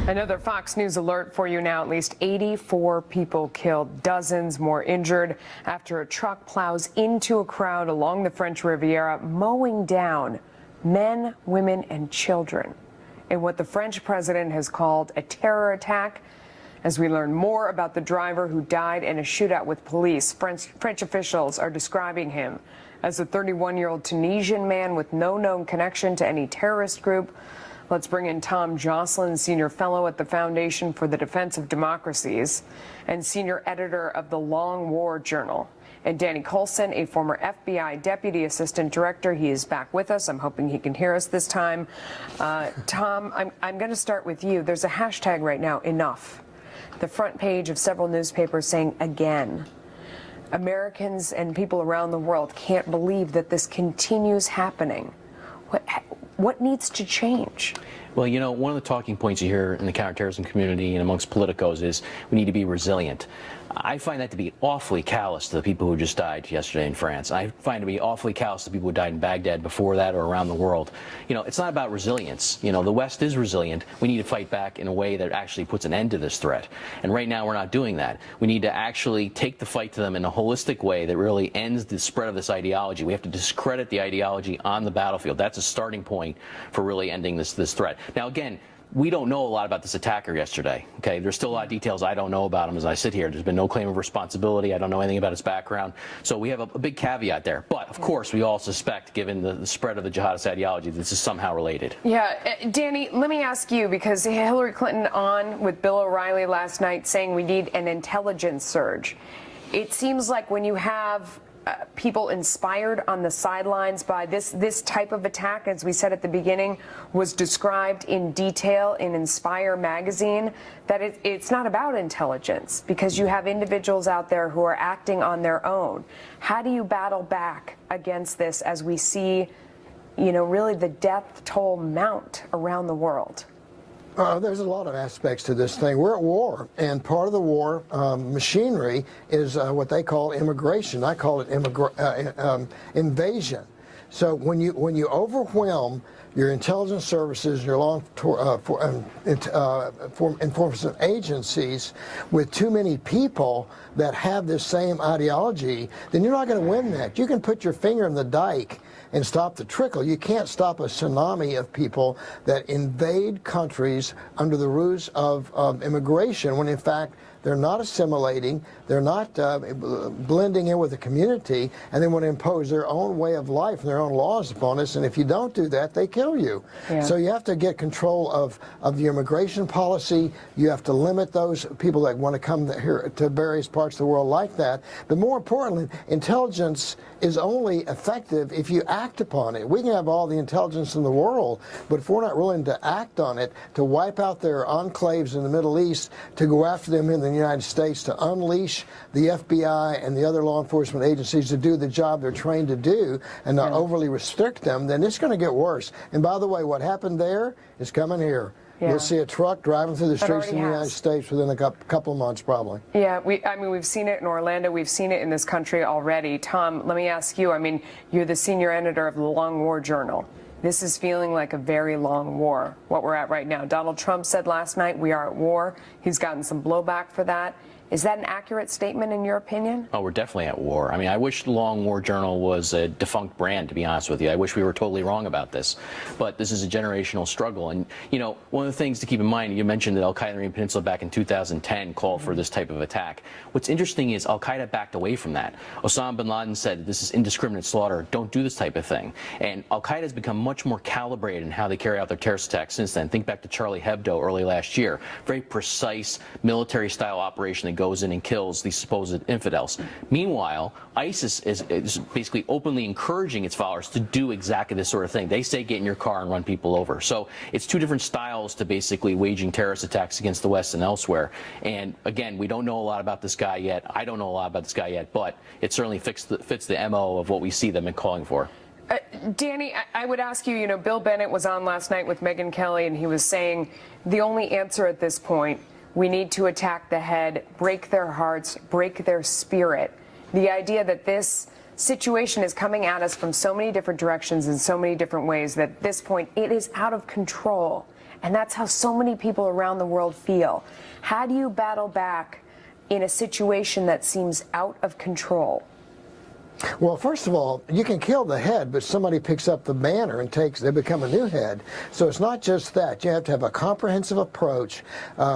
Another Fox News alert for you now. At least 84 people killed, dozens more injured after a truck plows into a crowd along the French Riviera, mowing down men, women, and children in what the French president has called a terror attack. As we learn more about the driver who died in a shootout with police, French officials are describing him as a 31-year-old Tunisian man with no known connection to any terrorist group. Let's bring in Thomas Joscelyn, senior fellow at the Foundation for the Defense of Democracies and senior editor of the Long War Journal. And Danny Coulson, a former FBI deputy assistant director. He is back with us. I'm hoping he can hear us this time. Tom, I'm going to start with you. There's a hashtag right now, enough. The front page of several newspapers saying again. Americans and people around the world can't believe that this continues happening. What needs to change? Well, you know, one of the talking points you hear in the counterterrorism community and amongst politicos is we need to be resilient. I find that to be awfully callous to the people who just died yesterday in France. I find it to be awfully callous to the people who died in Baghdad before that or around the world. You know, it's not about resilience. You know, the West is resilient. We need to fight back in a way that actually puts an end to this threat. And right now we're not doing that. We need to actually take the fight to them in a holistic way that really ends the spread of this ideology. We have to discredit the ideology on the battlefield. That's a starting point for really ending this threat. Now, again, we don't know a lot about this attacker yesterday. Okay, there's still a lot of details I don't know about him as I sit here. There's been no claim of responsibility. I don't know anything about his background. So we have a big caveat there. But of course, we all suspect, given the spread of the jihadist ideology, this is somehow related. Yeah, Danny, let me ask you, because Hillary Clinton on with Bill O'Reilly last night saying we need an intelligence surge. It seems like when you have people inspired on the sidelines by this type of attack, as we said at the beginning, was described in detail in Inspire magazine, that it's not about intelligence, because you have individuals out there who are acting on their own. How do you battle back against this as we see, you know, really the death toll mount around the world? There's a lot of aspects to this thing. We're at war, and part of the war machinery is what they call immigration. I call it invasion. So when you overwhelm your intelligence services and your law enforcement agencies with too many people that have this same ideology, then you're not going to win that. You can put your finger in the dike and stop the trickle. You can't stop a tsunami of people that invade countries under the ruse of immigration, when in fact they're not assimilating, they're not blending in with the community, and they want to impose their own way of life and their own laws upon us. And if you don't do that, they kill you. Yeah. So you have to get control of the immigration policy. You have to limit those people that want to come here to various parts of the world like that. But more importantly, intelligence is only effective if you act upon it. We can have all the intelligence in the world, but if we're not willing to act on it, to wipe out their enclaves in the Middle East, to go after them in the United States, to unleash the FBI and the other law enforcement agencies to do the job they're trained to do and not overly restrict them, then it's going to get worse. And by the way, what happened there is coming here. Yeah. You'll see a truck driving through the streets of the United States within a couple of months, probably. Yeah, we've seen it in Orlando. We've seen it in this country already. Tom, let me ask you, I mean, you're the senior editor of the Long War Journal. This is feeling like a very long war, what we're at right now. Donald Trump said last night, we are at war. He's gotten some blowback for that. Is that an accurate statement in your opinion? Oh, we're definitely at war. I mean, I wish the Long War Journal was a defunct brand, to be honest with you. I wish we were totally wrong about this. But this is a generational struggle. And, you know, one of the things to keep in mind, you mentioned that al-Qaeda in the Arabian Peninsula back in 2010 called for this type of attack. What's interesting is al-Qaeda backed away from that. Osama bin Laden said this is indiscriminate slaughter. Don't do this type of thing. And al-Qaeda has become much more calibrated in how they carry out their terrorist attacks since then. Think back to Charlie Hebdo early last year. Very precise military-style operation that goes in and kills these supposed infidels. Meanwhile, ISIS is basically openly encouraging its followers to do exactly this sort of thing. They say get in your car and run people over. So it's two different styles to basically waging terrorist attacks against the West and elsewhere. And again, we don't know a lot about this guy yet. I don't know a lot about this guy yet, but it certainly fits the MO of what we see them calling for. Danny, I would ask you, you know, Bill Bennett was on last night with Megyn Kelly, and he was saying the only answer at this point, we need to attack the head, break their hearts, break their spirit. The idea that this situation is coming at us from so many different directions in so many different ways that at this point it is out of control. And that's how so many people around the world feel. How do you battle back in a situation that seems out of control? Well, first of all, you can kill the head, but somebody picks up the banner and they become a new head. So it's not just that. You have to have a comprehensive approach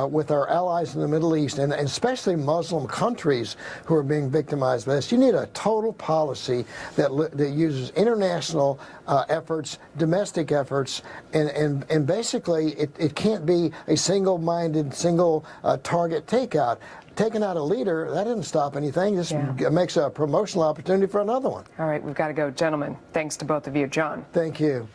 with our allies in the Middle East, and especially Muslim countries who are being victimized by this. You need a total policy that uses international efforts, domestic efforts, and basically it can't be a single-minded, single-target takeout. Taking out a leader, that didn't stop anything. Just makes a promotional opportunity for another one. All right, we've got to go. Gentlemen, thanks to both of you. John. Thank you.